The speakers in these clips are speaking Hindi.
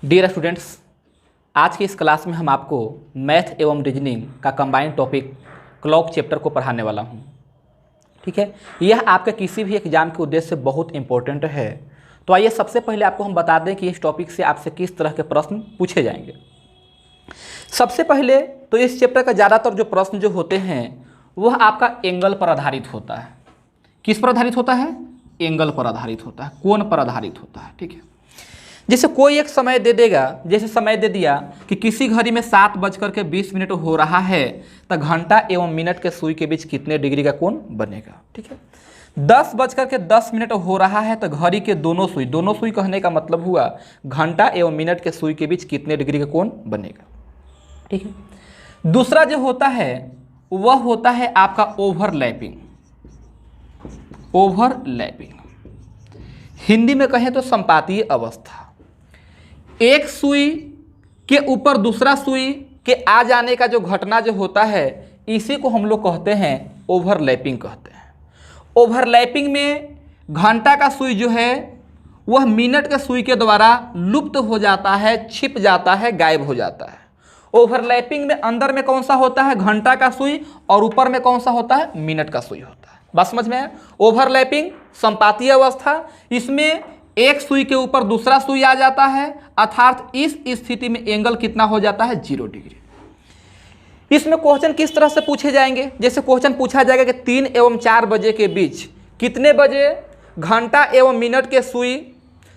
डियर स्टूडेंट्स, आज की इस क्लास में हम आपको मैथ एवं रीजनिंग का कंबाइंड टॉपिक क्लॉक चैप्टर को पढ़ाने वाला हूं। ठीक है, यह आपके किसी भी एग्जाम के उद्देश्य से बहुत इंपॉर्टेंट है। तो आइए सबसे पहले आपको हम बता दें कि इस टॉपिक से आपसे किस तरह के प्रश्न पूछे जाएंगे। सबसे पहले तो इस चैप्टर का ज़्यादातर जो प्रश्न जो होते हैं वह आपका एंगल पर आधारित होता है। किस पर आधारित होता है? एंगल पर आधारित होता है, कोण पर आधारित होता है। ठीक है, जैसे कोई एक समय दे देगा, जैसे समय दे दिया कि किसी घड़ी में 7:20 हो रहा है, तो घंटा एवं मिनट के सुई के बीच कितने डिग्री का कोण बनेगा। ठीक है, 10:10 हो रहा है, तो घड़ी के दोनों सुई कहने का मतलब हुआ घंटा एवं मिनट के सुई के बीच कितने डिग्री का कोण बनेगा। ठीक है, दूसरा जो होता है वह होता है आपका ओवरलैपिंग। ओवरलैपिंग हिंदी में कहें तो संपातीय अवस्था। एक सुई के ऊपर दूसरा सुई के आ जाने का जो घटना जो होता है, इसी को हम लोग कहते हैं ओवरलैपिंग कहते हैं। ओवरलैपिंग में घंटा का सुई जो है वह मिनट के सुई के द्वारा लुप्त हो जाता है, छिप जाता है, गायब हो जाता है। ओवरलैपिंग में अंदर में कौन सा होता है? घंटा का सुई, और ऊपर में कौन सा होता है? मिनट का सुई होता है। बस समझ में आया? ओवरलैपिंग संपातीय अवस्था, इसमें एक सुई के ऊपर दूसरा सुई आ जाता है, अर्थात इस स्थिति में एंगल कितना हो जाता है? 0 डिग्री। इसमें क्वेश्चन किस तरह से पूछे जाएंगे? जैसे क्वेश्चन पूछा जाएगा कि 3 एवं 4 बजे के बीच कितने बजे घंटा एवं मिनट के सुई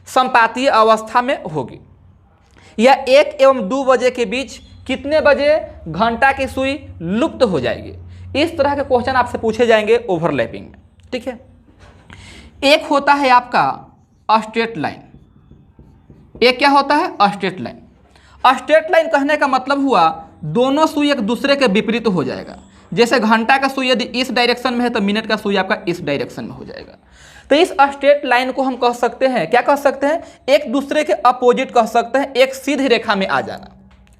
संपातीय अवस्था में होगी, या 1 एवं 2 बजे के बीच कितने बजे घंटा की सुई लुप्त हो जाएगी। इस तरह के क्वेश्चन आपसे पूछे जाएंगे ओवरलैपिंग में। ठीक है, एक होता है आपका स्ट्रेट लाइन। एक क्या होता है? Straight line. स्ट्रेट लाइन कहने का मतलब हुआ दोनों सुई एक दूसरे के विपरीत हो जाएगा। जैसे घंटा का सुई यदि इस डायरेक्शन में है तो मिनट का सुई आपका इस डायरेक्शन में हो जाएगा। तो इस स्ट्रेट लाइन को हम कह सकते हैं, क्या कह सकते हैं? एक दूसरे के अपोजिट कह सकते हैं, एक सीधी रेखा में आ जाना।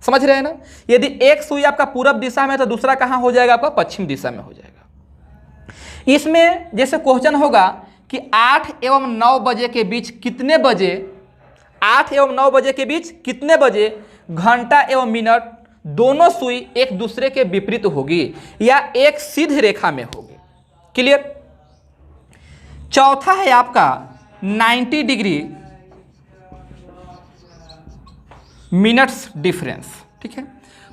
समझ रहे हैं ना? यदि एक सुई आपका पूरब दिशा में है तो दूसरा कहाँ हो जाएगा? आपका पश्चिम दिशा में हो जाएगा। इसमें जैसे क्वेश्चन होगा कि 8 एवं 9 बजे के बीच कितने बजे, 8 एवं 9 बजे के बीच कितने बजे घंटा एवं मिनट दोनों सुई एक दूसरे के विपरीत होगी या एक सीधी रेखा में होगी। क्लियर? चौथा है आपका 90 डिग्री मिनट्स डिफरेंस। ठीक है,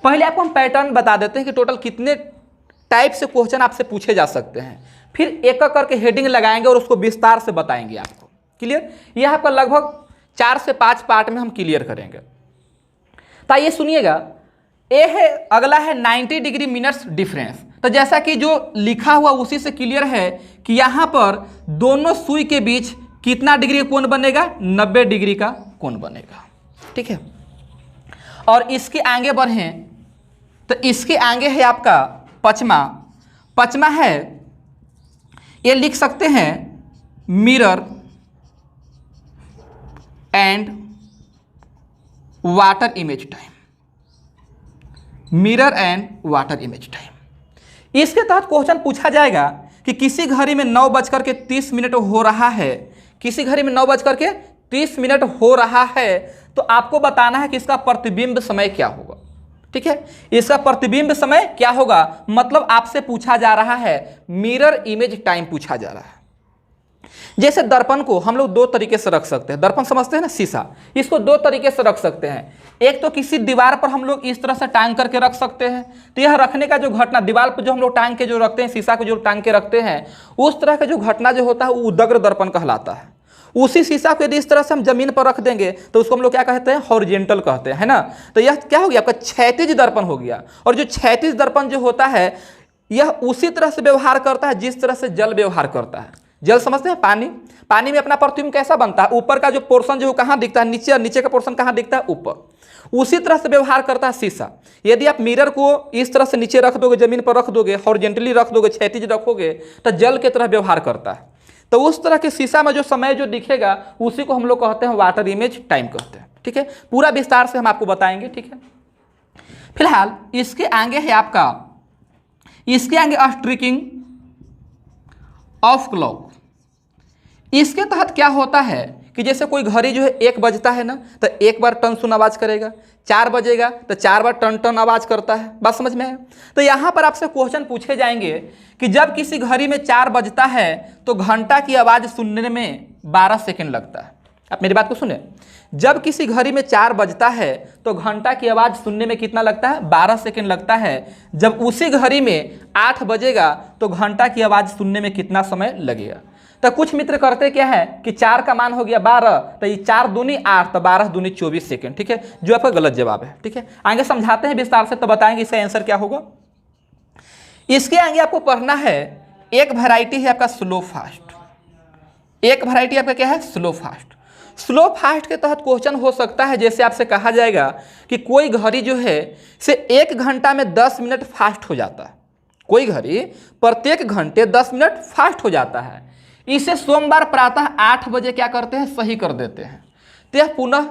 पहले आपको हम पैटर्न बता देते हैं कि टोटल कितने टाइप से क्वेश्चन आपसे पूछे जा सकते हैं, फिर एक एक करके हेडिंग लगाएंगे और उसको विस्तार से बताएंगे आपको। क्लियर? यह आपका लगभग 4 से 5 पार्ट में हम क्लियर करेंगे। तो ये सुनिएगा, ये है अगला है 90 डिग्री मिनट्स डिफरेंस। तो जैसा कि जो लिखा हुआ उसी से क्लियर है कि यहाँ पर दोनों सुई के बीच कितना डिग्री का कोण बनेगा? 90 डिग्री का कोण बनेगा। ठीक है, और इसके आगे बढ़ें तो इसके आगे है आपका पचमा है, ये लिख सकते हैं mirror and water image time. Mirror and water image time, इसके तहत क्वेश्चन पूछा जाएगा कि किसी घड़ी में 9:30 हो रहा है, किसी घड़ी में 9:30 हो रहा है, तो आपको बताना है कि इसका प्रतिबिंब समय क्या होगा। ठीक है, इसका प्रतिबिंब समय क्या होगा, मतलब आपसे पूछा जा रहा है मिरर इमेज टाइम पूछा जा रहा है। जैसे दर्पण को हम लोग 2 तरीके से रख सकते हैं। दर्पण समझते हैं ना, शीशा, इसको 2 तरीके से रख सकते हैं। एक तो किसी दीवार पर हम लोग इस तरह से टांग करके रख सकते हैं, तो यह रखने का जो घटना, दीवार पर जो हम लोग टांग के जो रखते हैं, शीशा को जो टांग के रखते हैं, उस तरह का जो घटना जो होता है वो उदग्र दर्पण कहलाता है। उसी शीशा को यदि इस तरह से हम जमीन पर रख देंगे तो उसको हम लोग क्या कहते हैं? हॉरिजेंटल कहते हैं, है ना। तो यह क्या हो गया? आपका क्षैतिज दर्पण हो गया। और जो क्षैतिज दर्पण जो होता है यह उसी तरह से व्यवहार करता है जिस तरह से जल व्यवहार करता है। जल समझते हैं? पानी में अपना प्रतिबिंब कैसा बनता है? ऊपर का जो पोर्शन जो कहाँ दिखता है? नीचे, और नीचे का पोर्शन कहाँ दिखता है? ऊपर। उसी तरह से व्यवहार करता है शीशा। यदि आप मिरर को इस तरह से नीचे रख दोगे, जमीन पर रख दोगे, हॉरिजेंटली रख दोगे, क्षैतिज रखोगे, तो जल की तरह व्यवहार करता है। तो उस तरह के शीशा में जो समय जो दिखेगा उसी को हम लोग कहते हैं वाटर इमेज टाइम कहते हैं। ठीक है, पूरा विस्तार से हम आपको बताएंगे। ठीक है, फिलहाल इसके आगे है आपका, इसके आगे स्ट्रिकिंग ऑफ क्लॉक। इसके तहत क्या होता है कि जैसे कोई घड़ी जो है 1 बजता है ना तो 1 बार टन सुन आवाज़ करेगा, 4 बजेगा तो 4 बार टन टन आवाज़ करता है। बात समझ में है? तो यहाँ पर आपसे क्वेश्चन पूछे जाएंगे कि जब किसी घड़ी में 4 बजता है तो घंटा की आवाज़ सुनने में 12 सेकेंड लगता है। आप मेरी बात को सुने, जब किसी घड़ी में 4 बजता है तो घंटा की आवाज़ सुनने में कितना लगता है? 12 सेकेंड लगता है। जब उसी घड़ी में 8 बजेगा तो घंटा की आवाज़ सुनने में कितना समय लगेगा? तो कुछ मित्र करते क्या है कि 4 का मान हो गया 12, तो ये 4 दूनी 8 तो 12 दूनी 24 सेकेंड। ठीक है, जो आपका गलत जवाब है। ठीक है, आगे समझाते हैं विस्तार से तो बताएंगे इसका आंसर क्या होगा। इसके आगे आपको पढ़ना है, एक वैरायटी है आपका स्लो फास्ट। एक वैरायटी आपका क्या है? Slow fast. स्लो फास्ट के तहत क्वेश्चन हो सकता है, जैसे आपसे कहा जाएगा कि कोई घड़ी जो है से 1 घंटा में 10 मिनट फास्ट हो जाता है। कोई घड़ी प्रत्येक घंटे 10 मिनट फास्ट हो जाता है। इसे सोमवार प्रातः 8 बजे क्या करते हैं? सही कर देते हैं। तो यह पुनः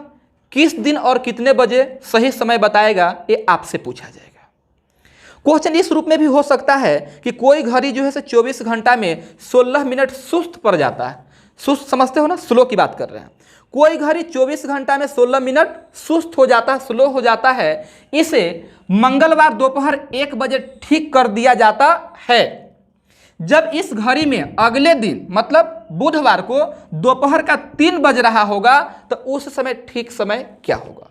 किस दिन और कितने बजे सही समय बताएगा, ये आपसे पूछा जाएगा। क्वेश्चन इस रूप में भी हो सकता है कि कोई घड़ी जो है से 24 घंटा में 16 मिनट सुस्त पड़ जाता है। सुस्त समझते हो ना, स्लो की बात कर रहे हैं। कोई घड़ी 24 घंटा में 16 मिनट सुस्त हो जाता है, स्लो हो जाता है। इसे मंगलवार दोपहर 1 बजे ठीक कर दिया जाता है। जब इस घड़ी में अगले दिन मतलब बुधवार को दोपहर का 3 बज रहा होगा तो उस समय ठीक समय क्या होगा?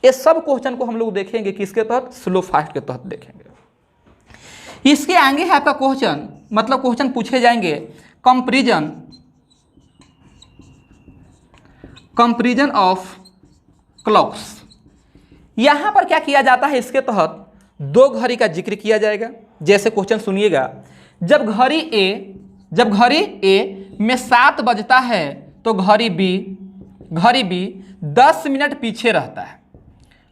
ये सब क्वेश्चन को हम लोग देखेंगे किसके तहत? स्लो फास्ट के तहत देखेंगे। इसके आगे है आपका क्वेश्चन, मतलब क्वेश्चन पूछे जाएंगे कंपैरिजन ऑफ क्लॉक्स। यहां पर क्या किया जाता है? इसके तहत 2 घड़ी का जिक्र किया जाएगा। जैसे क्वेश्चन सुनिएगा, जब घड़ी ए में 7 बजता है तो घड़ी बी 10 मिनट पीछे रहता है।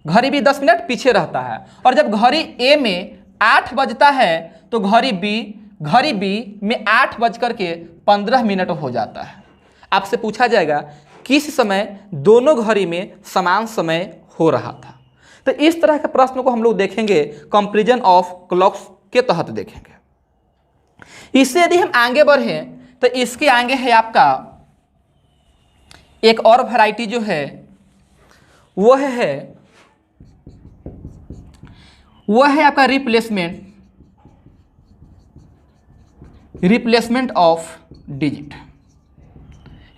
घड़ी बी 10 मिनट पीछे रहता है। और जब घड़ी ए में 8 बजता है तो घड़ी बी में 8 बजकर के 15 मिनट हो जाता है। आपसे पूछा जाएगा किस समय दोनों घड़ी में समान समय हो रहा था। तो इस तरह के प्रश्न को हम लोग देखेंगे कंपैरिजन ऑफ क्लॉक्स के तहत देखेंगे। इससे यदि हम आगे बढ़ें तो इसके आगे है आपका एक और वैरायटी जो है वह है आपका replacement of digit.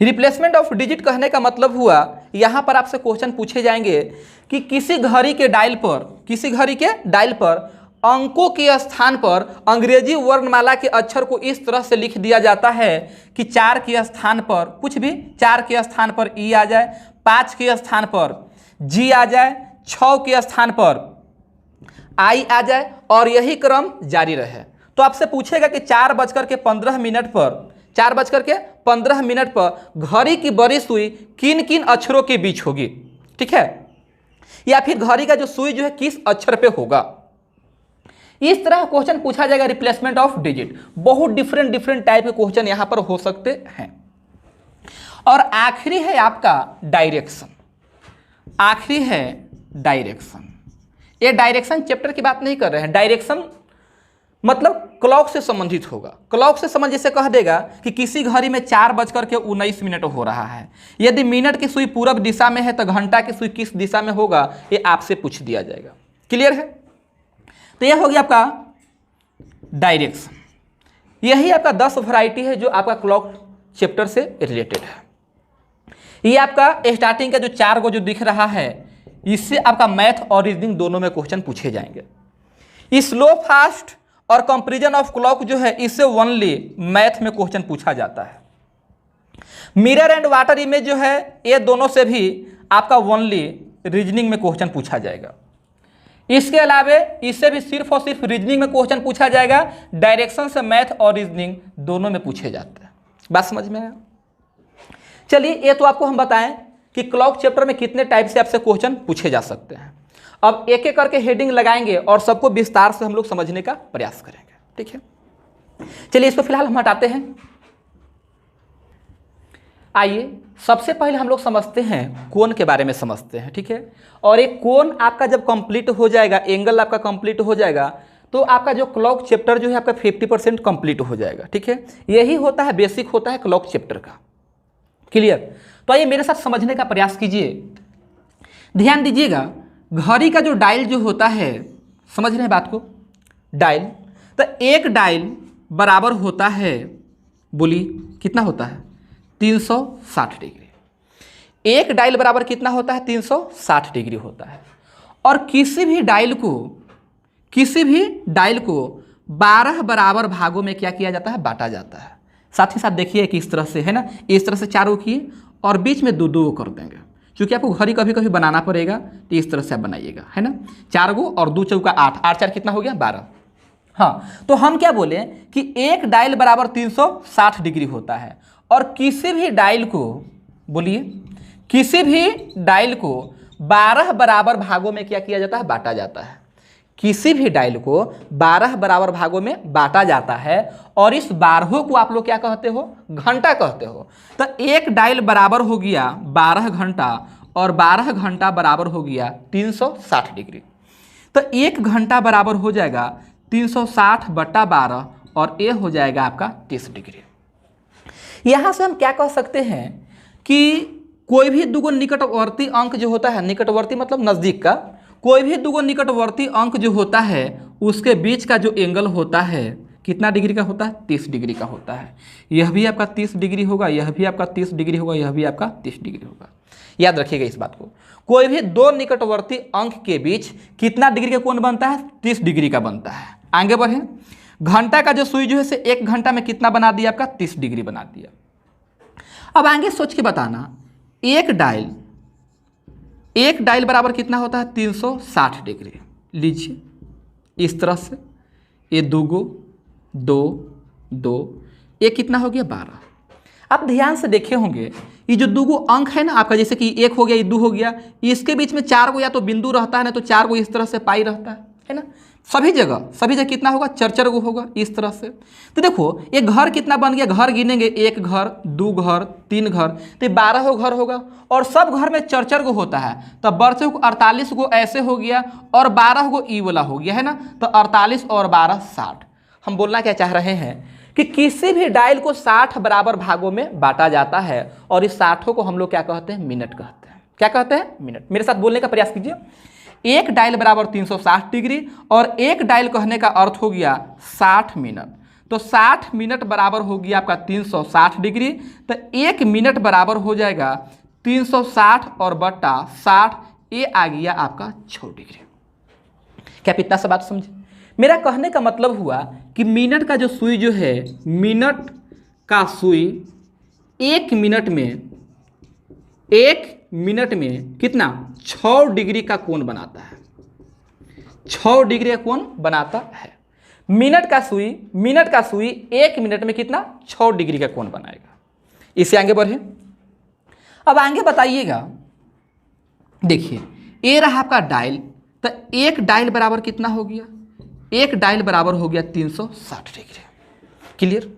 Replacement of digit कहने का मतलब हुआ, यहां पर आपसे क्वेश्चन पूछे जाएंगे कि किसी घड़ी के डायल पर अंकों के स्थान पर अंग्रेजी वर्णमाला के अक्षर को इस तरह से लिख दिया जाता है कि 4 के स्थान पर कुछ भी 4 के स्थान पर ई आ जाए, 5 के स्थान पर जी आ जाए, 6 के स्थान पर आई आ जाए और यही क्रम जारी रहे। तो आपसे पूछेगा कि 4:15 मिनट पर घड़ी की बड़ी सुई किन किन अक्षरों के बीच होगी? ठीक है, या फिर घड़ी का जो सुई जो है किस अक्षर पे होगा? इस तरह क्वेश्चन पूछा जाएगा रिप्लेसमेंट ऑफ डिजिट। बहुत डिफरेंट टाइप के क्वेश्चन यहां पर हो सकते हैं। और आखिरी है आपका डायरेक्शन। ये डायरेक्शन चैप्टर की बात नहीं कर रहे हैं। डायरेक्शन मतलब क्लॉक से संबंधित होगा। क्लॉक से संबंध जैसे कह देगा कि किसी घड़ी में 4:19 हो रहा है। यदि मिनट की सुई पूरब दिशा में है तो घंटा की सुई किस दिशा में होगा, ये आपसे पूछ दिया जाएगा। क्लियर है? तो यह हो गया आपका डायरेक्शन। यही आपका 10 वैरायटी है जो आपका क्लॉक चैप्टर से रिलेटेड है। ये आपका स्टार्टिंग का जो 4 गो जो दिख रहा है, इससे आपका मैथ और रीजनिंग दोनों में क्वेश्चन पूछे जाएंगे। स्लो फास्ट और कंपैरिजन ऑफ क्लॉक जो है, इससे ओनली मैथ में क्वेश्चन पूछा जाता है। मिरर एंड वाटर इमेज जो है, ये दोनों से भी आपका ओनली रीजनिंग में क्वेश्चन पूछा जाएगा। इसके अलावे इससे भी सिर्फ और सिर्फ रीजनिंग में क्वेश्चन पूछा जाएगा। डायरेक्शन से मैथ और रीजनिंग दोनों में पूछे जाते हैं। बात समझ में आया? चलिए, ये तो आपको हम बताएं कि क्लॉक चैप्टर में कितने टाइप से आपसे क्वेश्चन पूछे जा सकते हैं। अब एक एक करके हेडिंग लगाएंगे और सबको विस्तार से हम लोग समझने का प्रयास करेंगे। ठीक है, चलिए इसको फिलहाल हम हटाते हैं। आइए सबसे पहले हम लोग समझते हैं कोण के बारे में समझते हैं। ठीक है, और एक कोण आपका जब कंप्लीट हो जाएगा, एंगल आपका कंप्लीट हो जाएगा, तो आपका जो क्लॉक चैप्टर जो है आपका 50% कंप्लीट हो जाएगा। ठीक है, यही होता है, बेसिक होता है क्लॉक चैप्टर का। क्लियर? तो आइए मेरे साथ समझने का प्रयास कीजिए। ध्यान दीजिएगा, घड़ी का जो डायल जो होता है, समझ रहे हैं बात को, डायल, तो एक डायल बराबर होता है, बोलिए कितना होता है, 360 डिग्री। एक डायल बराबर कितना होता है, 360 डिग्री होता है। और किसी भी डायल को 12 बराबर भागों में क्या किया जाता है, बांटा जाता है। साथ ही साथ देखिए कि इस तरह से है ना, इस तरह से 4 किए और बीच में 2 कर देंगे, क्योंकि आपको घड़ी कभी कभी बनाना पड़ेगा, तो इस तरह से आप बनाइएगा, है ना। 4 और 2 चौका 8, 8 4 कितना हो गया, 12। हाँ, तो हम क्या बोले कि एक डायल बराबर 360 डिग्री होता है, और किसी भी डायल को, बोलिए किसी भी डायल को 12 बराबर भागों में क्या किया जाता है, बांटा जाता है। किसी भी डायल को 12 बराबर भागों में बांटा जाता है, और इस 12 को आप लोग क्या कहते हो, घंटा कहते हो। तो एक डायल बराबर हो गया 12 घंटा, और 12 घंटा बराबर हो गया 360 डिग्री। तो 1 घंटा बराबर हो जाएगा 360 बटा 12, और ये हो जाएगा आपका 30 डिग्री। यहाँ से हम क्या कह सकते हैं कि कोई भी दुगो निकटवर्ती अंक जो होता है, निकटवर्ती मतलब नज़दीक का, कोई भी दुगो निकटवर्ती अंक जो होता है उसके बीच का जो एंगल होता है कितना डिग्री का होता है, 30 डिग्री का होता है। यह भी आपका 30 डिग्री होगा, यह भी आपका 30 डिग्री होगा, यह भी आपका 30 डिग्री होगा। याद रखिएगा इस बात को। कोई भी 2 निकटवर्ती अंक के बीच कितना डिग्री का कोण बनता है, 30 डिग्री का बनता है। आगे बढ़े, घंटा का जो सुई जो है से 1 घंटा में कितना बना दिया, आपका 30 डिग्री बना दिया। अब आगे सोच के बताना, एक डायल बराबर कितना होता है, 360 डिग्री। लीजिए इस तरह से, ये 2 ये कितना हो गया, 12। आप ध्यान से देखे होंगे, ये जो 2 अंक है ना आपका, जैसे कि 1 हो गया, ये 2 हो गया, इसके बीच में 4 या तो बिंदु रहता है ना, तो 4 इस तरह से पाई रहता है ना। सभी जगह कितना होगा, 4 होगा इस तरह से। तो देखो ये घर कितना बन गया, घर गिनेंगे, 1 घर, 2 घर, 3 घर, तो 12 घर होगा, और सब घर में 4 होता है, तो बरसे को 48 ऐसे हो गया, और 12 ई वाला हो गया, है ना। तो 48 और 12 60। हम बोलना क्या चाह रहे हैं कि किसी भी डायल को 60 बराबर भागों में बांटा जाता है, और इस 60 को हम लोग क्या कहते हैं, मिनट कहते हैं। क्या कहते हैं, मिनट। मेरे साथ बोलने का प्रयास कीजिए। एक डायल बराबर 360 डिग्री, और एक डायल कहने का अर्थ हो गया 60 मिनट। तो 60 मिनट बराबर हो गया आपका 360 डिग्री। तो 1 मिनट बराबर हो जाएगा 360 और बट्टा 60, ये आ गया आपका 6 डिग्री। क्या आप इतना सा बात समझे? मेरा कहने का मतलब हुआ कि मिनट का जो सुई जो है, मिनट का सुई 1 मिनट में कितना, 6 डिग्री का कोण बनाता है। 6 डिग्री का कोण बनाता है। मिनट का सुई 1 मिनट में कितना, 6 डिग्री का कोण बनाएगा। इससे आगे बढ़े। अब आगे बताइएगा, देखिए ये रहा आपका डायल। तो एक डायल बराबर कितना हो गया, एक डायल बराबर हो गया 360 डिग्री। क्लियर।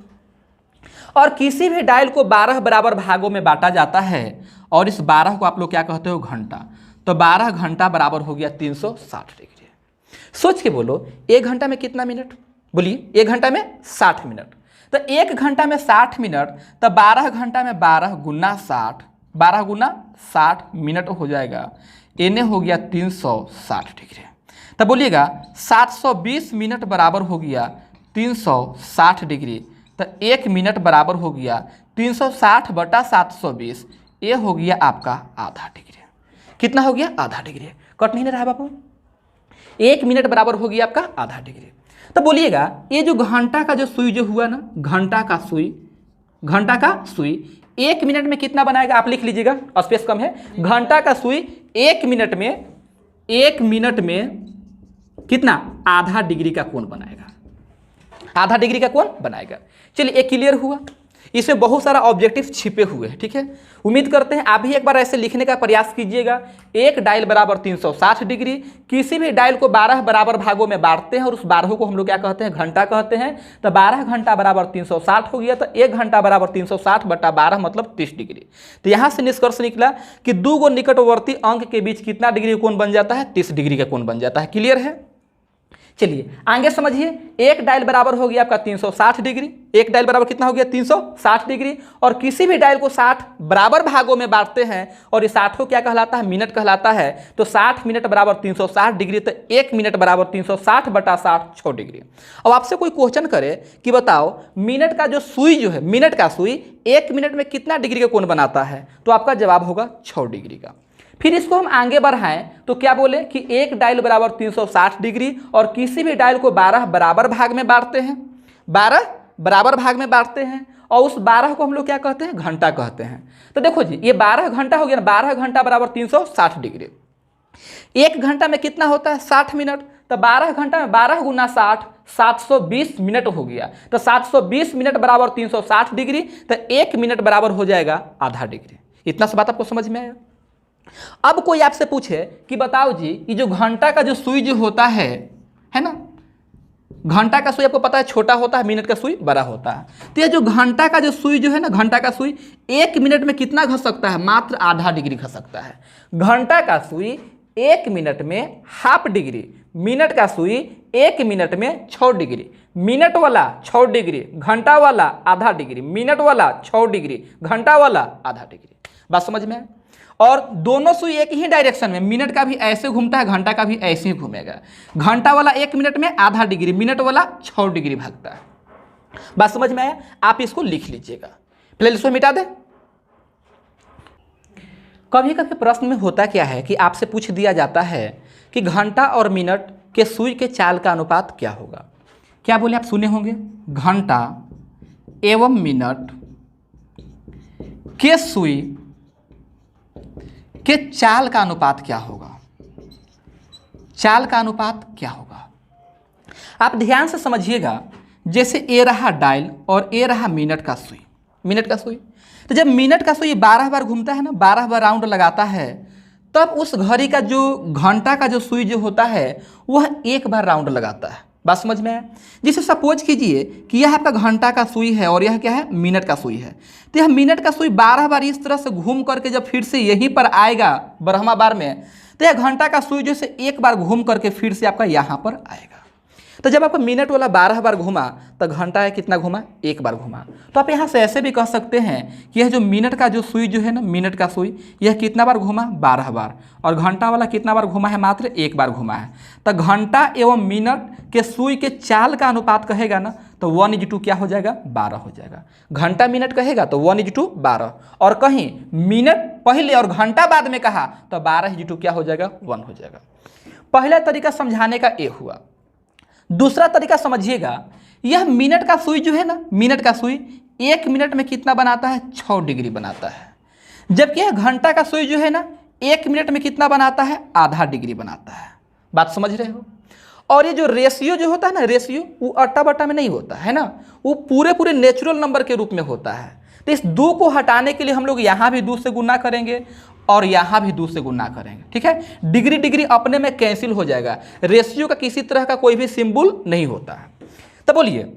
और किसी भी डायल को 12 बराबर भागों में बांटा जाता है, और इस 12 को आप लोग क्या कहते हो, घंटा। तो 12 घंटा बराबर हो गया 360 डिग्री। सोच के बोलो, 1 घंटा में कितना मिनट, बोलिए 1 घंटा में 60 मिनट। तो 1 घंटा में 60 मिनट, तो 12 घंटा में 12 गुना 60, 12 गुना 60 मिनट हो जाएगा। इन्हें हो गया 360 डिग्री। तब बोलिएगा 720 मिनट बराबर हो गया 360 डिग्री। तो 1 मिनट बराबर हो गया 360 बटा 720, ये हो गया आपका आधा डिग्री। कितना हो गया, आधा डिग्री। कट नहीं रहा बाबू। 1 मिनट बराबर हो गया आपका आधा डिग्री। तो बोलिएगा ये जो घंटा का जो सुई जो हुआ ना, घंटा का सुई 1 मिनट में कितना बनाएगा, आप लिख लीजिएगा, स्पेस कम है। घंटा का सुई 1 मिनट में कितना, आधा डिग्री का कोण बनाएगा। आधा डिग्री का कोण बनाएगा। चलिए एक क्लियर हुआ। इसमें बहुत सारा ऑब्जेक्टिव छिपे हुए हैं, ठीक है। उम्मीद करते हैं आप भी एक बार ऐसे लिखने का प्रयास कीजिएगा। एक डायल बराबर 360 डिग्री, किसी भी डायल को 12 बराबर भागों में बांटते हैं, और उस 12 को हम लोग क्या कहते हैं, घंटा कहते हैं। तो 12 घंटा बराबर 360 हो गया। तो 1 घंटा बराबर 360 बटा 12 मतलब 30 डिग्री। तो यहाँ से निष्कर्ष निकला कि 2 निकटवर्ती अंक के बीच कितना डिग्री कोण बन जाता है, 30 डिग्री का कोण बन जाता है। क्लियर है। चलिए आगे समझिए, एक डायल बराबर हो गया आपका 360 डिग्री। एक डायल बराबर कितना हो गया 360 डिग्री। और किसी भी डायल को 60 बराबर भागों में बांटते हैं और ये 60 क्या कहलाता है, मिनट कहलाता है। तो 60 मिनट बराबर 360 डिग्री, तो 1 मिनट बराबर 360 बटा 60 6 डिग्री। अब आपसे कोई क्वेश्चन करे कि बताओ मिनट का जो सुई जो है, मिनट का सुई 1 मिनट में कितना डिग्री का कोण बनाता है, तो आपका जवाब होगा 6 डिग्री का। फिर इसको हम आगे बढ़ाएं तो क्या बोले कि एक डायल बराबर 360 डिग्री और किसी भी डायल को 12 बराबर भाग में बांटते हैं, 12 बराबर भाग में बांटते हैं और उस 12 को हम लोग क्या कहते हैं, घंटा कहते हैं। तो देखो जी ये 12 घंटा हो गया ना, 12 घंटा बराबर 360 डिग्री। एक घंटा में कितना होता है 60 मिनट, तो 12 घंटा में 12 गुना 60 720 मिनट हो गया। तो 720 मिनट बराबर 360 डिग्री, तो 1 मिनट बराबर हो जाएगा आधा डिग्री। इतना सा बात आपको समझ में आया। अब कोई आपसे पूछे कि बताओ जी ये जो घंटा का जो सुई जो होता है ना, घंटा का सुई आपको पता है छोटा होता है, मिनट का सुई बड़ा होता है। तो ये जो घंटा का जो सुई जो है ना, घंटा का सुई 1 मिनट में कितना घस सकता है, मात्र आधा डिग्री घस सकता है। घंटा का सुई 1 मिनट में हाफ डिग्री, मिनट का सुई 1 मिनट में 6 डिग्री। मिनट वाला 6 डिग्री, घंटा वाला आधा डिग्री, मिनट वाला 6 डिग्री, घंटा वाला आधा डिग्री। बात समझ में है। और दोनों सुई एक ही डायरेक्शन में, मिनट का भी ऐसे घूमता है, घंटा का भी ऐसे ही घूमेगा। घंटा वाला 1 मिनट में आधा डिग्री, मिनट वाला 6 डिग्री भागता है। बात समझ में आया। आप इसको लिख लीजिएगा, पहले इसको मिटा दें। कभी कभी प्रश्न में होता क्या है कि आपसे पूछ दिया जाता है कि घंटा और मिनट के सुई के चाल का अनुपात क्या होगा। क्या बोले आप सुने होंगे, घंटा एवं मिनट के सुई के चाल का अनुपात क्या होगा, चाल का अनुपात क्या होगा। आप ध्यान से समझिएगा, जैसे ए रहा डायल और ए रहा मिनट का सुई, मिनट का सुई। तो जब मिनट का सुई 12 बार घूमता है ना, 12 बार राउंड लगाता है, तब उस घड़ी का जो घंटा का जो सुई जो होता है वह 1 बार राउंड लगाता है। बात समझ में है। जिसे सपोज कीजिए कि यह आपका घंटा का सुई है और यह क्या है, मिनट का सुई है। तो यह मिनट का सुई 12 बार इस तरह से घूम करके जब फिर से यहीं पर आएगा 12वां बार में, तो यह घंटा का सुई जो से 1 बार घूम करके फिर से आपका यहाँ पर आएगा। तो जब आपका मिनट वाला 12 बार घूमा तो घंटा है कितना घूमा, 1 बार घूमा। तो आप यहाँ से ऐसे भी कह सकते हैं कि यह जो मिनट का जो सुई जो है ना, मिनट का सुई, यह कितना बार घूमा, 12 बार। और घंटा वाला कितना बार घूमा है, मात्र 1 बार घूमा है। तो घंटा एवं मिनट के सुई के चाल का अनुपात कहेगा ना, तो 1:2 क्या हो जाएगा, 12 हो जाएगा। घंटा मिनट कहेगा तो 1:2 12, और कहीं मिनट पहले और घंटा बाद में कहा तो 12:2 क्या हो जाएगा, 1 हो जाएगा। पहला तरीका समझाने का ये हुआ। दूसरा तरीका समझिएगा, यह मिनट का सुई जो है ना, मिनट का सुई 1 मिनट में कितना बनाता है, 6 डिग्री बनाता है। जबकि यह घंटा का सुई जो है ना 1 मिनट में कितना बनाता है, आधा डिग्री बनाता है। बात समझ रहे हो। और ये जो रेशियो जो होता है ना, रेशियो वो अट्टा बट्टा में नहीं होता है ना, वो पूरे पूरे नेचुरल नंबर के रूप में होता है। तो इस 2 को हटाने के लिए हम लोग यहाँ भी 2 से गुना करेंगे और यहाँ भी 2 से गुना करेंगे। ठीक है, डिग्री डिग्री अपने में कैंसिल हो जाएगा। रेशियो का किसी तरह का कोई भी सिंबल नहीं होता है। तो बोलिए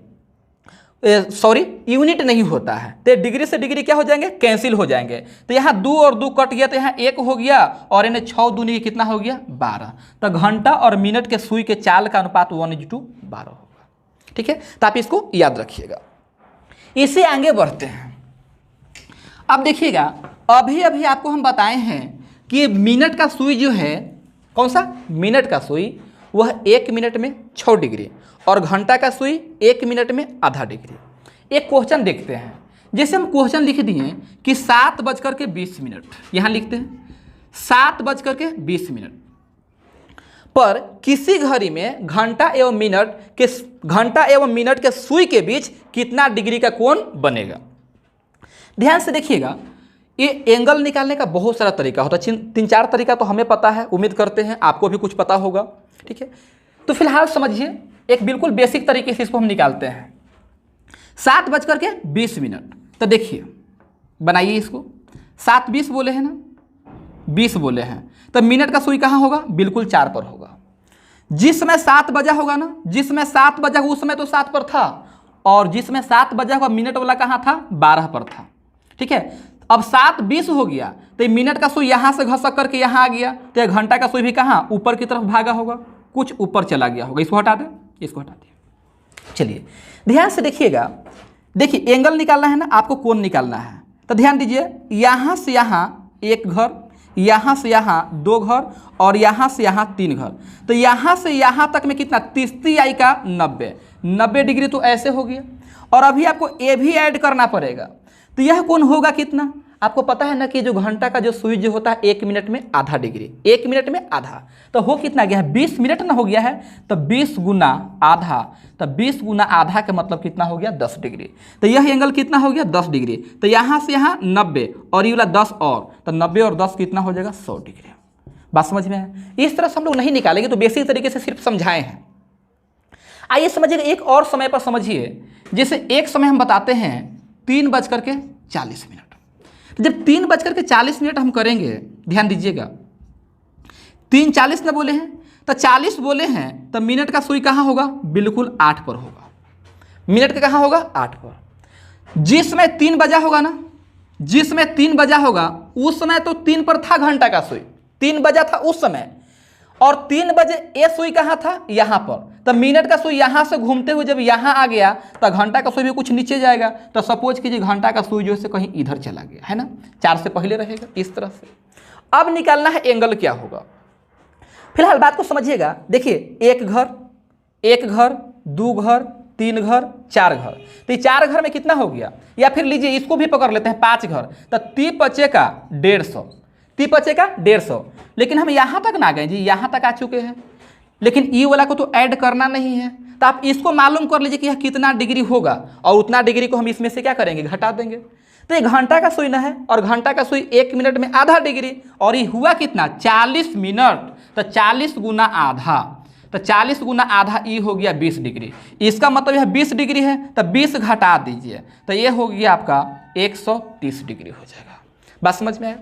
सॉरी, यूनिट नहीं होता है। तो डिग्री से डिग्री क्या हो जाएंगे, कैंसिल हो जाएंगे। तो यहाँ 2 और 2 कट गया तो यहाँ 1 हो गया और इन्हें 6 दूनी कितना हो गया, 12। तो घंटा और मिनट के सुई के चाल का अनुपात 1:12 होगा। ठीक है, तो आप इसको याद रखिएगा। इससे आगे बढ़ते हैं। अब देखिएगा, अभी अभी आपको हम बताए हैं कि मिनट का सुई जो है, कौन सा, मिनट का सुई, वह 1 मिनट में 6 डिग्री और घंटा का सुई 1 मिनट में आधा डिग्री। एक क्वेश्चन देखते हैं। जैसे हम क्वेश्चन लिख दिए कि 7:20, यहाँ लिखते हैं 7:20 पर किसी घड़ी में घंटा एवं मिनट के सुई के बीच कितना डिग्री का कोण बनेगा। ध्यान से देखिएगा, ये एंगल निकालने का बहुत सारा तरीका होता है। 3-4 तरीका तो हमें पता है, उम्मीद करते हैं आपको भी कुछ पता होगा। ठीक है, तो फिलहाल समझिए, एक बिल्कुल बेसिक तरीके से इसको हम निकालते हैं। 7:20। तो देखिए, बनाइए इसको। 7:20 बोले हैं ना, 20 बोले हैं, तो मिनट का सुई कहाँ होगा, बिल्कुल 4 पर होगा। जिस समय 7 बजा होगा ना, जिसमें 7 बजा उस समय तो 7 पर था, और जिसमें 7 बजा हुआ मिनट वाला कहाँ था, 12 पर था। ठीक है, अब 7:20 हो गया तो मिनट का सुई यहाँ से घसक करके यहाँ आ गया, तो घंटा का सुई भी कहाँ, ऊपर की तरफ भागा होगा। कुछ ऊपर चला गया होगा, इसको हटा दें, इसको हटा दें। चलिए ध्यान से देखिएगा, देखिए एंगल निकालना है ना, आपको कोण निकालना है। तो ध्यान दीजिए, यहाँ से यहाँ एक घर, यहाँ से यहाँ दो घर और यहाँ से यहाँ तीन घर। तो यहाँ से यहाँ तक में कितना, 30 आई का 90 डिग्री तो ऐसे हो गया। और अभी आपको ए भी ऐड करना पड़ेगा। तो यह कोण होगा कितना, आपको पता है ना कि जो घंटा का जो सुई जो होता है 1 मिनट में आधा डिग्री, 1 मिनट में आधा, तो हो कितना गया है, 20 मिनट ना हो गया है। तो 20 गुना आधा, तो 20 गुना आधा का मतलब कितना हो गया, 10 डिग्री। तो यह एंगल कितना हो गया, 10 डिग्री। तो यहाँ से यहाँ 90 और ये वाला 10 और, तो 90 और 10 कितना हो जाएगा, 100 डिग्री। बात समझ में है? इस तरह से हम लोग नहीं निकालेंगे, तो बेसिक तरीके से सिर्फ समझाए हैं। आइए समझिएगा एक और समय पर समझिए। जैसे एक समय हम बताते हैं 3:40 मिनट। तो जब 3:40 हम करेंगे, ध्यान दीजिएगा, 3:40 ना बोले हैं तो 40 बोले हैं, तो मिनट का सुई कहाँ होगा, बिल्कुल 8 पर होगा। मिनट का कहाँ होगा, 8 पर। जिस समय 3 बजा होगा ना, जिस समय 3 बजा होगा उस समय तो 3 पर था घंटा का सुई, 3 बजा था उस समय। और 3 बजे ये सुई कहाँ था, यहाँ पर। तो मिनट का सुई यहाँ से घूमते हुए जब यहाँ आ गया तो घंटा का सुई भी कुछ नीचे जाएगा। तो सपोज कीजिए घंटा का सुई जो है कहीं इधर चला गया है ना, 4 से पहले रहेगा, इस तरह से। अब निकालना है एंगल क्या होगा। फिलहाल बात को समझिएगा। देखिए एक घर, 2 घर, 3 घर, 4 घर। तो ये 4 घर में कितना हो गया, या फिर लीजिए इसको भी पकड़ लेते हैं, 5 घर। तो 3 पचे का 150, 3 पचे का 150। लेकिन हम यहाँ तक ना गए जी, यहाँ तक आ चुके हैं, लेकिन ई वाला को तो ऐड करना नहीं है। तो आप इसको मालूम कर लीजिए कि यह कितना डिग्री होगा, और उतना डिग्री को हम इसमें से क्या करेंगे, घटा देंगे। तो ये घंटा का सुई ना है, और घंटा का सुई 1 मिनट में आधा डिग्री, और ये हुआ कितना, 40 मिनट। तो 40 गुना आधा, तो 40 गुना आधा ई हो गया 20 डिग्री। इसका मतलब यह 20 डिग्री है, तो 20 घटा दीजिए, तो ये हो गया आपका 130 डिग्री हो जाएगा। बात समझ में है?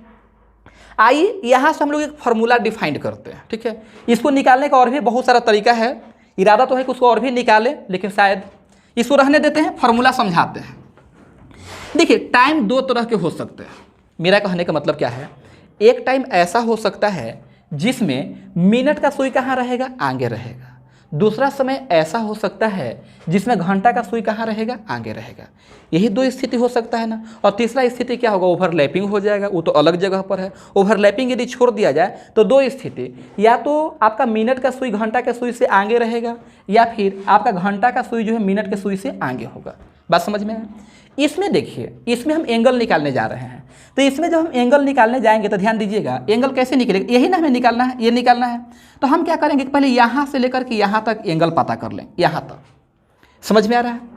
आइए यहाँ से हम लोग एक फार्मूला डिफाइन करते हैं, ठीक है। इसको निकालने का और भी बहुत सारा तरीका है, इरादा तो है कि उसको और भी निकालें, लेकिन शायद इसको रहने देते हैं, फार्मूला समझाते हैं। देखिए टाइम 2 तरह के हो सकते हैं। मेरा कहने का मतलब क्या है, एक टाइम ऐसा हो सकता है जिसमें मिनट का सुई कहाँ रहेगा, आगे रहेगा। दूसरा समय ऐसा हो सकता है जिसमें घंटा का सुई कहाँ रहेगा, आगे रहेगा। यही 2 स्थिति हो सकता है ना। और तीसरा स्थिति क्या होगा, ओवरलैपिंग हो जाएगा, वो तो अलग जगह पर है। ओवरलैपिंग यदि छोड़ दिया जाए तो 2 स्थिति, या तो आपका मिनट का सुई घंटा के सुई से आगे रहेगा, या फिर आपका घंटा का सुई जो है मिनट के सुई से आगे होगा। बात समझ में है? इसमें देखिए, इसमें हम एंगल निकालने जा रहे हैं। तो इसमें जब हम एंगल निकालने जाएंगे तो ध्यान दीजिएगा, एंगल कैसे निकलेगा, यही ना हमें निकालना है, ये निकालना है। तो हम क्या करेंगे, पहले यहाँ से लेकर के यहाँ तक एंगल पता कर लें, यहाँ तक। समझ में आ रहा है?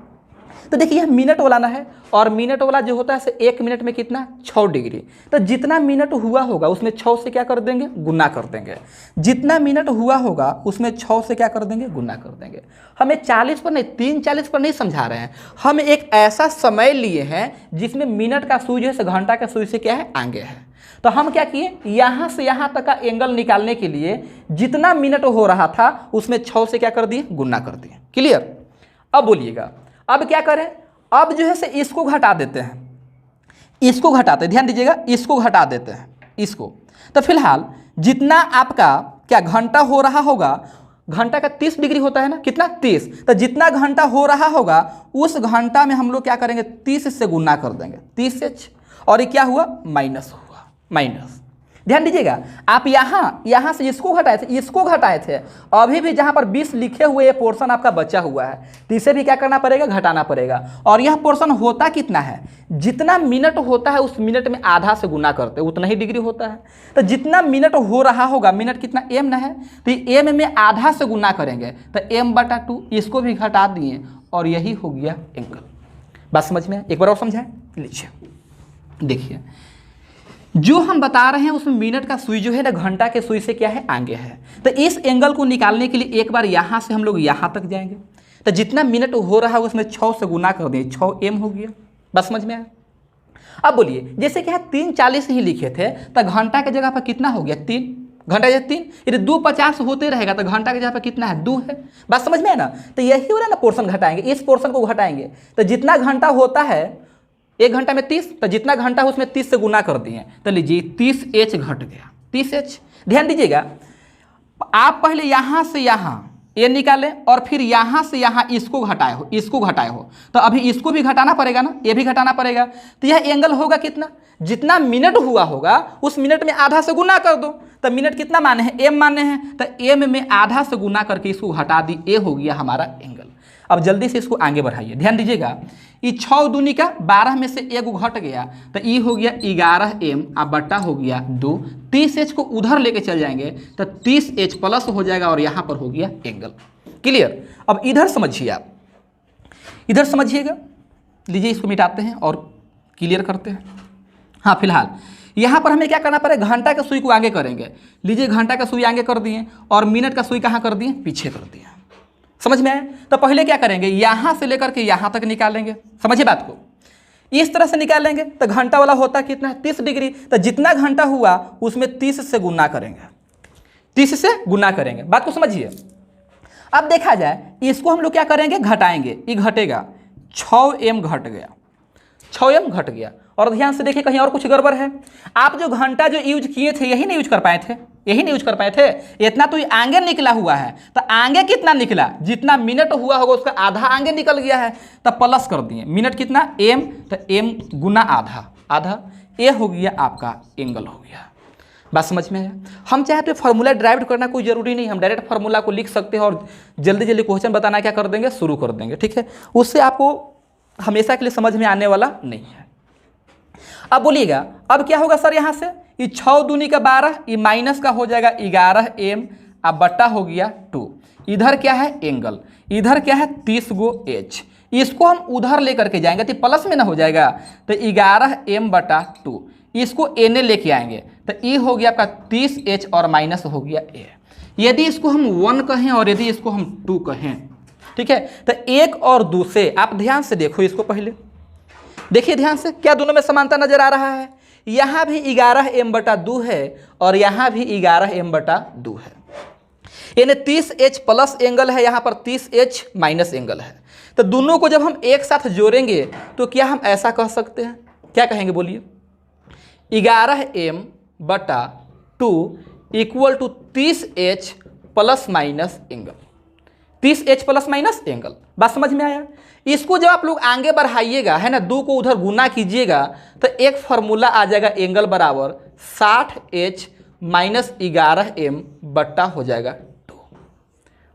तो देखिए यह मिनट वाला ना है, और मिनट वाला जो होता है 1 मिनट में कितना, 6 डिग्री। तो जितना मिनट हुआ होगा उसमें 6 से क्या कर देंगे, गुना कर देंगे। जितना मिनट हुआ होगा उसमें 6 से क्या कर देंगे, गुना कर देंगे। हमें 40 पर नहीं, 3:40 पर नहीं समझा रहे हैं, हम एक ऐसा समय लिए हैं जिसमें मिनट का सुई जो है घंटा का सुई से क्या है, आगे है। तो हम क्या किए, यहाँ से यहाँ तक का एंगल निकालने के लिए जितना मिनट हो रहा था उसमें 6 से क्या कर दिए, गुना कर दिए। क्लियर? अब बोलिएगा, अब क्या करें, अब जो है इसको घटा देते हैं, इसको घटाते हैं, ध्यान दीजिएगा, इसको घटा देते हैं, इसको। तो फिलहाल जितना आपका क्या घंटा हो रहा होगा, घंटा का 30 डिग्री होता है ना, कितना, 30। तो जितना घंटा हो रहा होगा उस घंटा में हम लोग क्या करेंगे, 30 से गुना कर देंगे, 30 से। और ये क्या हुआ, माइनस हुआ, माइनस। ध्यान दीजिएगा, आप यहाँ से इसको घटाए थे, इसको घटाए थे, अभी भी जहाँ पर 20 लिखे हुए ये पोर्शन आपका बचा हुआ है, तो इसे भी क्या करना पड़ेगा, घटाना पड़ेगा। और यह पोर्शन होता कितना है, जितना मिनट होता है उस मिनट में आधा से गुना करते हैं, उतना ही डिग्री होता है। तो जितना मिनट हो रहा होगा, मिनट कितना, m ना है, तो m में आधा से गुना करेंगे, तो m/2, इसको भी घटा दिए, और यही हो गया एंगल। बात समझ में? एक बार और समझाएं, लीजिए देखिए, जो हम बता रहे हैं उसमें मिनट का सुई जो है ना घंटा के सुई से क्या है, आगे है। तो इस एंगल को निकालने के लिए एक बार यहाँ से हम लोग यहाँ तक जाएंगे, तो जितना मिनट हो रहा है उसमें 6 से गुना कर दें, 6m हो गया। बस समझ में आया? अब बोलिए, जैसे कि 3:40 ही लिखे थे, तो घंटा के जगह पर कितना हो गया, 3 घंटा, जैसे 3, यदि 2:50 होते रहेगा तो घंटा के जगह पर कितना है, 2 है। बात समझ में है ना? तो यही वाला ना पोर्शन घटाएंगे, इस पोर्शन को घटाएंगे। तो जितना घंटा होता है 1 घंटा में 30, तो जितना घंटा है उसमें 30 से गुना कर दिए, तो लीजिए 30h घट गया, 30h। ध्यान दीजिएगा, आप पहले यहाँ से यहाँ ये निकालें और फिर यहाँ से यहाँ इसको घटाए हो तो अभी इसको भी घटाना पड़ेगा ना, ये भी घटाना पड़ेगा। तो यह एंगल होगा कितना, जितना मिनट हुआ होगा उस मिनट में आधा से गुना कर दो। तो मिनट कितना माने हैं, एम माने हैं, तो एम में आधा से गुना करके इसको घटा दी, ये हो गया हमारा एंगल। अब जल्दी से इसको आगे बढ़ाइए, ध्यान दीजिएगा। ये 6 दूनी का 12 में से एक घट गया तो ये हो गया 11m अब बट्टा हो गया 2। 30h को उधर लेके चल जाएंगे तो 30h प्लस हो जाएगा और यहाँ पर हो गया एंगल। क्लियर। अब इधर समझिए, आप इधर समझिएगा। लीजिए इसको मिटाते हैं और क्लियर करते हैं। हाँ, फिलहाल यहाँ पर हमें क्या करना पड़ेगा, घंटा का सुई को आगे करेंगे। लीजिए घंटा का सुई आगे कर दिए और मिनट का सुई कहाँ कर दिए, पीछे कर दिए। समझ में आया। तो पहले क्या करेंगे, यहाँ से लेकर के यहाँ तक निकालेंगे। समझिए बात को, इस तरह से निकालेंगे तो घंटा वाला होता कितना है, 30 डिग्री। तो जितना घंटा हुआ उसमें 30 से गुना करेंगे, 30 से गुना करेंगे। बात को समझिए। अब देखा जाए इसको हम लोग क्या करेंगे, घटाएंगे। ये घटेगा 6m घट गया, 6m घट गया। और ध्यान से देखिए कहीं और कुछ गड़बड़ है। आप जो घंटा जो यूज किए थे यही नहीं यूज कर पाए थे, यही नहीं यूज कर पाए थे। इतना तो आगे निकला हुआ है, तो आगे कितना निकला, जितना मिनट हुआ होगा उसका आधा आगे निकल गया है, तो प्लस कर दिए। मिनट कितना, m, तो m गुना आधा, आधा ये हो गया आपका एंगल हो गया। बात समझ में आया। हम चाहे तो फार्मूला ड्राइव करना कोई जरूरी नहीं, हम डायरेक्ट फार्मूला को लिख सकते हैं और जल्दी जल्दी क्वेश्चन बताना क्या कर देंगे, शुरू कर देंगे। ठीक है, उससे आपको हमेशा के लिए समझ में आने वाला नहीं है। अब बोलिएगा अब क्या होगा सर, यहाँ से ये 6 दूनी का 12, ये माइनस का हो जाएगा 11m अब बट्टा हो गया 2। इधर क्या है एंगल, इधर क्या है 30 गो h, इसको हम उधर लेकर के जाएंगे तो प्लस में ना हो जाएगा, तो 11m बटा 2। इसको एने लेके आएंगे तो ये हो गया आपका 30h और माइनस हो गया a। यदि इसको हम 1 कहें और यदि इसको हम 2 कहें, ठीक है, तो 1 और 2 से आप ध्यान से देखो, इसको पहले देखिए ध्यान से, क्या दोनों में समानता नजर आ रहा है। यहाँ भी 11m बटा 2 है और यहाँ भी 11m बटा 2 है, यानी 30h प्लस एंगल है, यहाँ पर 30h माइनस एंगल है। तो दोनों को जब हम एक साथ जोड़ेंगे तो क्या हम ऐसा कह सकते हैं, क्या कहेंगे बोलिए, 11m बटा 2 equal to 30h plus minus angle, 30h plus minus angle. बात समझ में आया। इसको जब आप लोग आगे बढ़ाइएगा है ना, 2 को उधर गुना कीजिएगा तो एक फार्मूला आ जाएगा, एंगल बराबर 60h माइनस 11m बट्टा हो जाएगा 2।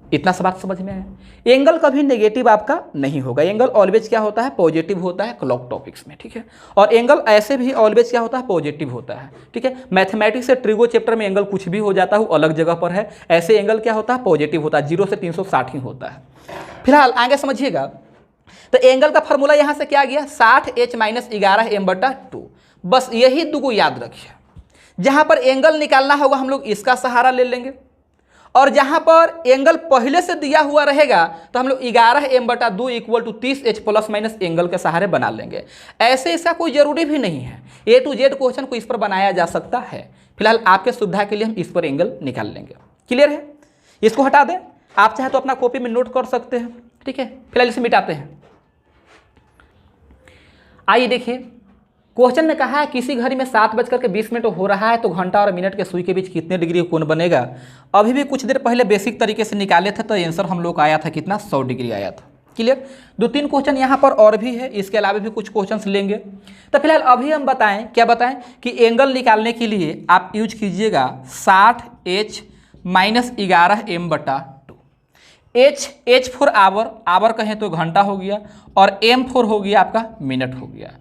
इतना सा बात समझ में आया। एंगल कभी नेगेटिव आपका नहीं होगा, एंगल ऑलवेज क्या होता है, पॉजिटिव होता है क्लॉक टॉपिक्स में। ठीक है, और एंगल ऐसे भी ऑलवेज क्या होता है, पॉजिटिव होता है। ठीक है, मैथमेटिक्स से ट्रिगो चैप्टर में एंगल कुछ भी हो जाता है, वो अलग जगह पर है। ऐसे एंगल क्या होता है, पॉजिटिव होता है, 0 से 360 ही होता है। फिलहाल आगे समझिएगा। तो एंगल का फॉर्मूला यहाँ से क्या गया, 60h माइनस 11m बटा 2। बस यही 2 को याद रखिए। जहाँ पर एंगल निकालना होगा हम लोग इसका सहारा ले लेंगे, और जहाँ पर एंगल पहले से दिया हुआ रहेगा तो हम लोग 11m बटा 2 equal to 30h plus minus angle के सहारे बना लेंगे। ऐसे इसका कोई ज़रूरी भी नहीं है, A to Z क्वेश्चन को इस पर बनाया जा सकता है। फिलहाल आपके सुविधा के लिए हम इस पर एंगल निकाल लेंगे। क्लियर है, इसको हटा दें। आप चाहे तो अपना कॉपी में नोट कर सकते हैं। ठीक है, फिलहाल इसे मिटाते हैं। आइए देखिए, क्वेश्चन में कहा है किसी घड़ी में 7:20 हो रहा है तो घंटा और मिनट के सुई के बीच कितने डिग्री कोण बनेगा। अभी भी कुछ देर पहले बेसिक तरीके से निकाले थे तो आंसर हम लोग का आया था कितना, 100 डिग्री आया था। क्लियर। 2-3 क्वेश्चन यहाँ पर और भी है, इसके अलावा भी कुछ क्वेश्चंस लेंगे। तो फिलहाल अभी हम बताएं, क्या बताएं कि एंगल निकालने के लिए आप यूज कीजिएगा 60h माइनस 11m बटा 2। H फॉर आवर, आवर कहें तो घंटा हो गया, और M फॉर हो गया आपका मिनट हो गया।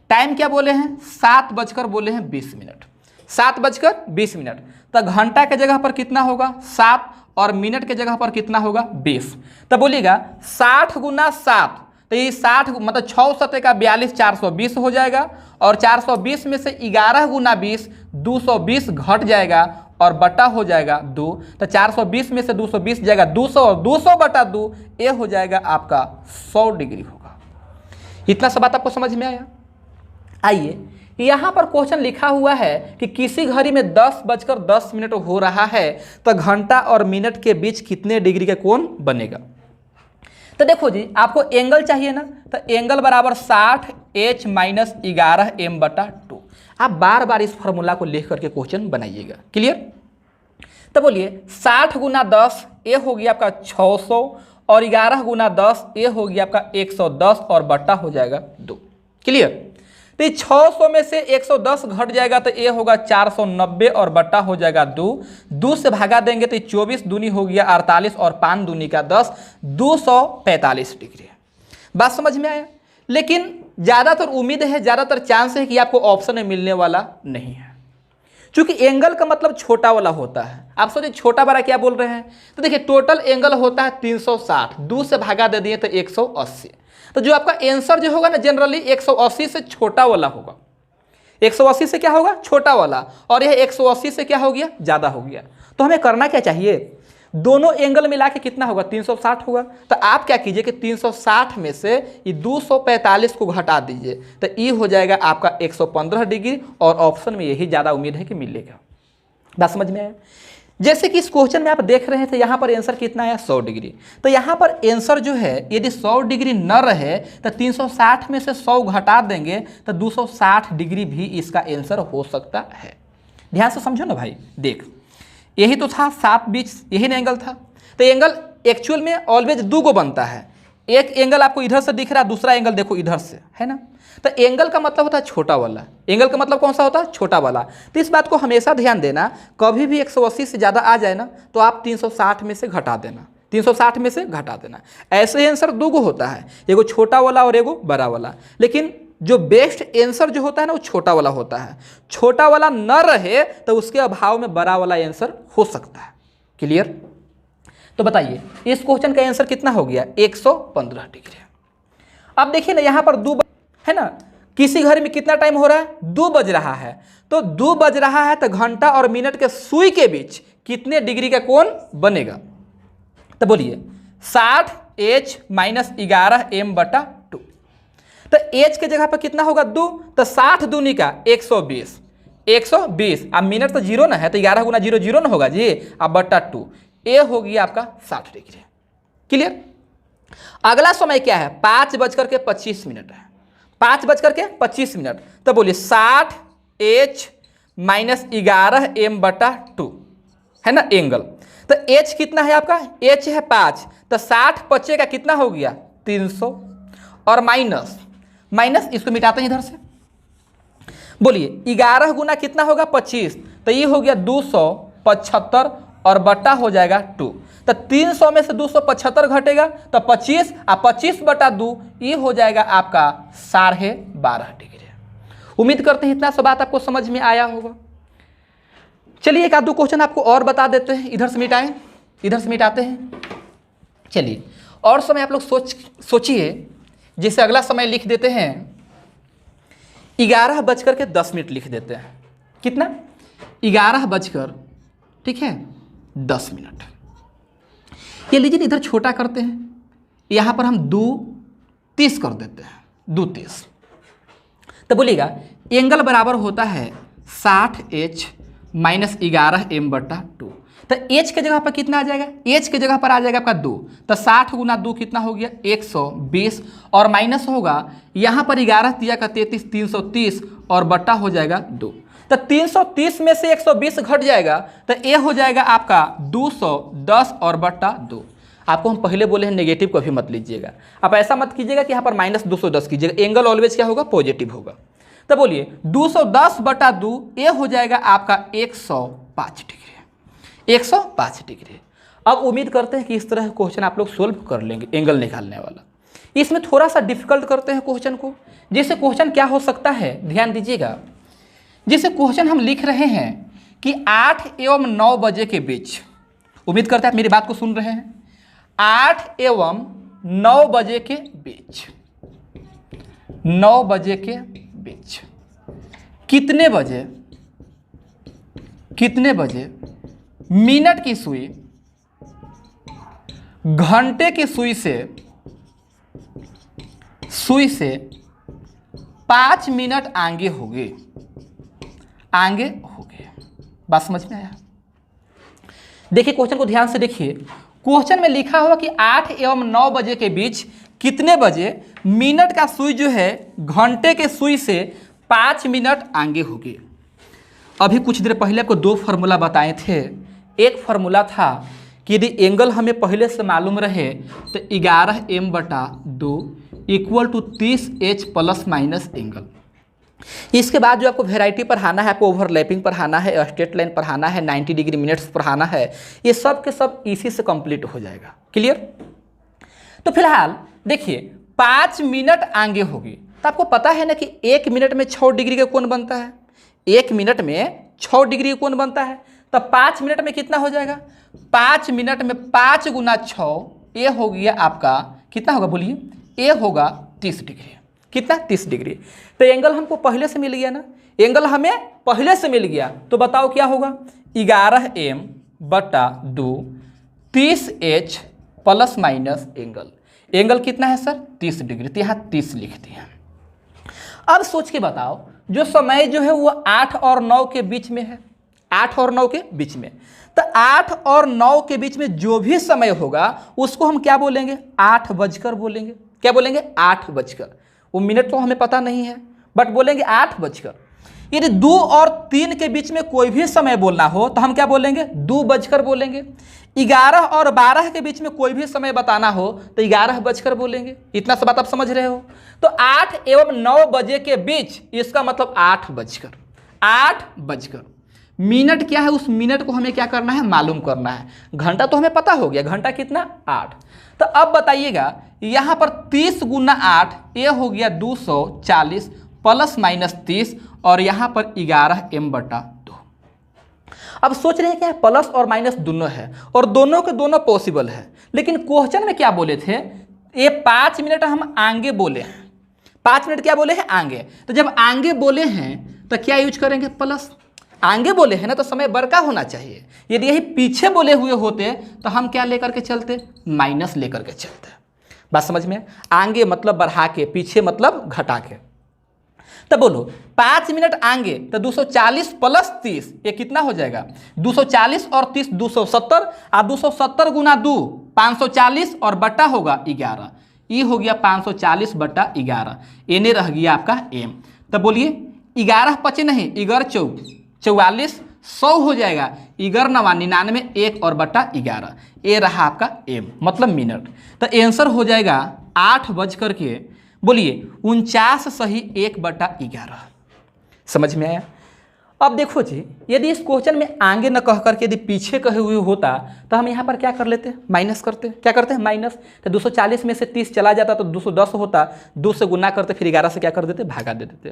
टाइम क्या बोले हैं, 7:20। 7:20। तो घंटा के जगह पर कितना होगा 7 और मिनट के जगह पर कितना होगा 20। तो बोलिएगा 60 गुना 7, तो ये 60 मतलब 6 सतह का 42, 420 हो जाएगा। और 420 में से 11 गुना 20, 220 घट जाएगा और बटा हो जाएगा 2। तो 420 में से 220 जाएगा 200 और 200 बटा 2 ये हो जाएगा आपका 100 डिग्री होगा। इतना सब बात आपको समझ में आया। आइए, यहाँ पर क्वेश्चन लिखा हुआ है कि किसी घड़ी में 10:10 हो रहा है तो घंटा और मिनट के बीच कितने डिग्री का कोण बनेगा। तो देखो जी, आपको एंगल चाहिए ना, तो एंगल बराबर 60h माइनस 11m बटा 2। आप बार बार इस फॉर्मूला को लिख करके क्वेश्चन बनाइएगा। क्लियर। तो बोलिए 60 गुना 10 ये हो गया आपका 600 और 11 गुना 10 ये हो गया आपका 110 और बट्टा हो जाएगा 2। क्लियर। तो ये 600 में से 110 घट जाएगा तो ये होगा 490 और बट्टा हो जाएगा 2। 2 से भागा देंगे तो 24 दूनी हो गया 48 और 5 दूनी का 10, 245 डिग्री। बात समझ में आया। लेकिन ज़्यादातर उम्मीद है, ज़्यादातर चांस है कि आपको ऑप्शन में मिलने वाला नहीं है, क्योंकि एंगल का मतलब छोटा वाला होता है। आप सोचिए छोटा बड़ा क्या बोल रहे हैं, तो देखिए टोटल एंगल होता है 360, 2 से भागा दे दिए तो 180। तो जो आपका आंसर जो होगा ना जनरली 180 से छोटा वाला होगा। 180 से क्या होगा, छोटा वाला, और यह 180 से क्या हो गया, ज़्यादा हो गया। तो हमें करना क्या चाहिए, दोनों एंगल मिला के कितना होगा, 360 होगा। तो आप क्या कीजिए कि 360 में से ये 245 को घटा दीजिए तो ये हो जाएगा आपका 115 डिग्री, और ऑप्शन में यही ज़्यादा उम्मीद है कि मिलेगा। बात समझ में आया। जैसे कि इस क्वेश्चन में आप देख रहे थे यहाँ पर आंसर कितना आया, 100 डिग्री। तो यहाँ पर आंसर जो है यदि 100 डिग्री न रहे तो 360 में से 100 घटा देंगे तो 260 डिग्री भी इसका आंसर हो सकता है। ध्यान से समझो ना भाई। देख यही तो था 7 यही ना एंगल था। तो एंगल एक्चुअल में ऑलवेज 2 को बनता है। एक एंगल आपको इधर से दिख रहा है, दूसरा एंगल देखो इधर से, है ना। तो एंगल का मतलब होता है छोटा वाला। एंगल का मतलब कौन सा होता है, छोटा वाला। तो इस बात को हमेशा ध्यान देना, कभी भी 180 से ज़्यादा आ जाए ना तो आप 360 में से घटा देना, 360 में से घटा देना। ऐसे ही आंसर 2 होता है, एगो छोटा वाला और एगो बड़ा वाला। लेकिन जो बेस्ट आंसर जो होता है ना वो छोटा वाला होता है। छोटा वाला न रहे तो उसके अभाव में बड़ा वाला आंसर हो सकता है। क्लियर। तो बताइए इस क्वेश्चन का आंसर कितना हो गया, 115 डिग्री। अब देखिए ना यहाँ पर 2 है ना, किसी घर में कितना टाइम हो रहा है, 2 बज रहा है। तो 2 बज रहा है तो घंटा और मिनट के सुई के बीच कितने डिग्री का कोण बनेगा। तो बोलिए 60h - 11m/2। तो h के जगह पर कितना होगा 2, तो 60 दूनी का 120, 120। अब मिनट तो 0 ना है तो 11 गुना 0 0 ना होगा जी, अब बट्टा 2, ये हो गया आपका 60 डिग्री। क्लियर। अगला समय क्या है, 5:25 है, 5:25। तो बोलिए 60h - 11m/2 है ना एंगल। तो h कितना है आपका, h है 5, तो 60 बचेगा कितना हो गया 300, और माइनस इसको मिटाते हैं इधर से। बोलिए 11 गुना कितना होगा 25, तो ये हो गया 275 और बट्टा हो जाएगा 2। तो 300 में से 275 घटेगा तो 25, और 25/2 ये हो जाएगा आपका 12.5 डिग्री। उम्मीद करते हैं इतना सब बात आपको समझ में आया होगा। चलिए एक आध 2 क्वेश्चन आपको और बता देते हैं, इधर से मिटाएं, इधर से मिटाते हैं। चलिए और समय आप लोग सोचिए। जैसे अगला समय लिख देते हैं 11:10 लिख देते हैं। कितना, 11:10। ये लीजिए इधर छोटा करते हैं, यहाँ पर हम 2:30 कर देते हैं, 2:30। तो बोलिएगा एंगल बराबर होता है 60h - 11m/2। तो h के जगह पर कितना आ जाएगा, h के जगह पर आ जाएगा आपका 2। तो 60 गुना 2 कितना हो गया 120, और माइनस होगा यहाँ पर 11 तिया का 33, 330 और बट्टा हो जाएगा 2। तो 330 में से 120 घट जाएगा तो ये हो जाएगा आपका 210 और बट्टा 2। आपको हम पहले बोले हैं नेगेटिव कभी मत लीजिएगा। आप ऐसा मत कीजिएगा कि यहाँ पर -210 कीजिएगा, एंगल ऑलवेज क्या होगा, पॉजिटिव होगा। तो बोलिए 210/2 ये हो जाएगा आपका 105 डिग्री, 105 डिग्री। अब उम्मीद करते हैं कि इस तरह क्वेश्चन आप लोग सोल्व कर लेंगे एंगल निकालने वाला। इसमें थोड़ा सा डिफिकल्ट करते हैं क्वेश्चन को। जैसे क्वेश्चन क्या हो सकता है, ध्यान दीजिएगा। जैसे क्वेश्चन हम लिख रहे हैं कि 8 एवं 9 बजे के बीच, उम्मीद करते हैं आप मेरी बात को सुन रहे हैं, 8 एवं 9 बजे के बीच, 9 बजे के बीच कितने बजे मिनट की सुई घंटे की सुई से 5 मिनट आगे होगी, बात समझ में आया। देखिए क्वेश्चन को ध्यान से देखिए। क्वेश्चन में लिखा हुआ कि 8 एवं 9 बजे के बीच कितने बजे मिनट का सुई जो है घंटे के सुई से 5 मिनट आगे होगी। अभी कुछ देर पहले आपको 2 फार्मूला बताए थे, एक फार्मूला था कि यदि एंगल हमें पहले से मालूम रहे तो 11m/2 equal to 30h plus minus angle. इसके बाद जो आपको वेराइटी पढ़ाना है, आपको ओवरलैपिंग पढ़ाना है, स्ट्रेट लाइन पढ़ाना है, 90 डिग्री मिनट्स पढ़ाना है, ये सब के सब इसी से कंप्लीट हो जाएगा। क्लियर? तो फिलहाल देखिए 5 मिनट आगे होगी तो आपको पता है ना कि 1 मिनट में 6 डिग्री का कोण बनता है। 1 मिनट में 6 डिग्री का कोण बनता है, तो 5 मिनट में कितना हो जाएगा? 5 मिनट में 5 गुना 6, ये हो गया आपका कितना होगा बोलिए? ये होगा 30 डिग्री। कितना? 30 डिग्री। तो एंगल हमको पहले से मिल गया ना, एंगल हमें पहले से मिल गया, तो बताओ क्या होगा? 11m/2 30h plus minus angle. Angle कितना है सर? 30 डिग्री, तो यहाँ 30 लिख दिया। अब सोच के बताओ, जो समय जो है वो 8 और 9 के बीच में है, 8 और 9 के बीच में, तो 8 और 9 के बीच में जो भी समय होगा उसको हम क्या बोलेंगे? 8 बजकर बोलेंगे। क्या बोलेंगे? 8 बजकर। वो मिनट तो हमें पता नहीं है, बट बोलेंगे 8 बजकर। यदि 2 और 3 के बीच में कोई भी समय बोलना हो तो हम क्या बोलेंगे? 2 बजकर बोलेंगे। 11 और 12 के बीच में कोई भी समय बताना हो तो 11 बजकर बोलेंगे। इतना सा बात आप समझ रहे हो? तो 8 एवं 9 बजे के बीच, इसका मतलब 8 बजकर। 8 बजकर। मिनट क्या है? उस मिनट को हमें क्या करना है? मालूम करना है। घंटा तो हमें पता हो गया, घंटा कितना? 8। तो अब बताइएगा, यहाँ पर 30 गुना 8, ये हो गया 240 प्लस माइनस 30, और यहाँ पर 11m/2। अब सोच रहे हैं क्या? प्लस और माइनस दोनों है और दोनों के दोनों पॉसिबल है, लेकिन क्वेश्चन में क्या बोले थे? ये 5 मिनट हम आगे बोले हैं। 5 मिनट क्या बोले हैं? आगे। तो जब आगे बोले हैं तो क्या यूज करेंगे? प्लस। आगे बोले हैं ना तो समय बड़का होना चाहिए। यदि यही पीछे बोले हुए होते तो हम क्या लेकर के चलते? माइनस लेकर के चलते। बात समझ में? आगे मतलब बढ़ा के, पीछे मतलब घटा के। तो बोलो 5 मिनट आगे तो 240 प्लस 30, ये कितना हो जाएगा? 240 और 30 270, और 270 गुना 2 540, और बटा होगा 11। ये हो गया 540/11। एने रह गया आपका एम। तो बोलिए 11 पचे नहीं, 11 44, 100 हो जाएगा। 11 9 99, 1 और बटा 11, ये रहा आपका एम मतलब मिनट। तो आंसर हो जाएगा 8 बजकर के बोलिए 49 सही 1/11। समझ में आया? अब देखो जी, यदि इस क्वेश्चन में आगे न कह करके यदि पीछे कहे हुए होता तो हम यहाँ पर क्या कर लेते? माइनस करते। क्या करते हैं? माइनस। तो 240 में से 30 चला जाता तो 210 होता, 2 से गुना करते, फिर 11 से क्या कर देते? भागा दे देते।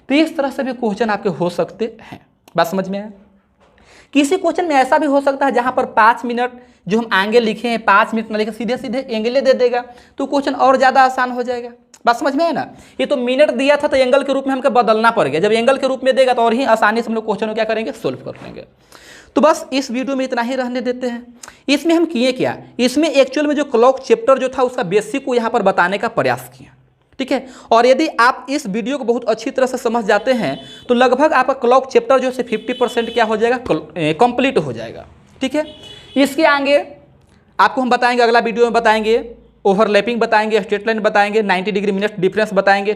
तो इस तरह से भी क्वेश्चन आपके हो सकते हैं। बात समझ में आया? किसी क्वेश्चन में ऐसा भी हो सकता है जहाँ पर 5 मिनट जो हम आगे लिखे हैं 5 मिनट न लिखे, सीधे सीधे एंगल दे देगा, तो क्वेश्चन और ज़्यादा आसान हो जाएगा। बात समझ में है ना? ये तो मिनट दिया था तो एंगल के रूप में हमको बदलना पड़ गया। जब एंगल के रूप में देगा तो और ही आसानी से हम लोग क्वेश्चन को क्या करेंगे? सोल्व कर लेंगे। तो बस इस वीडियो में इतना ही रहने देते हैं। इसमें हम किए क्या? इसमें एक्चुअल में जो क्लॉक चैप्टर जो था उसका बेसिक को यहाँ पर बताने का प्रयास किया। ठीक है? और यदि आप इस वीडियो को बहुत अच्छी तरह से समझ जाते हैं तो लगभग आपका क्लॉक चैप्टर जो है 50% क्या हो जाएगा? कंप्लीट हो जाएगा। ठीक है? इसके आगे आपको हम बताएंगे, अगला वीडियो में बताएंगे, ओवरलैपिंग बताएंगे, स्ट्रेट लाइन बताएंगे, 90 डिग्री मिनट डिफरेंस बताएंगे।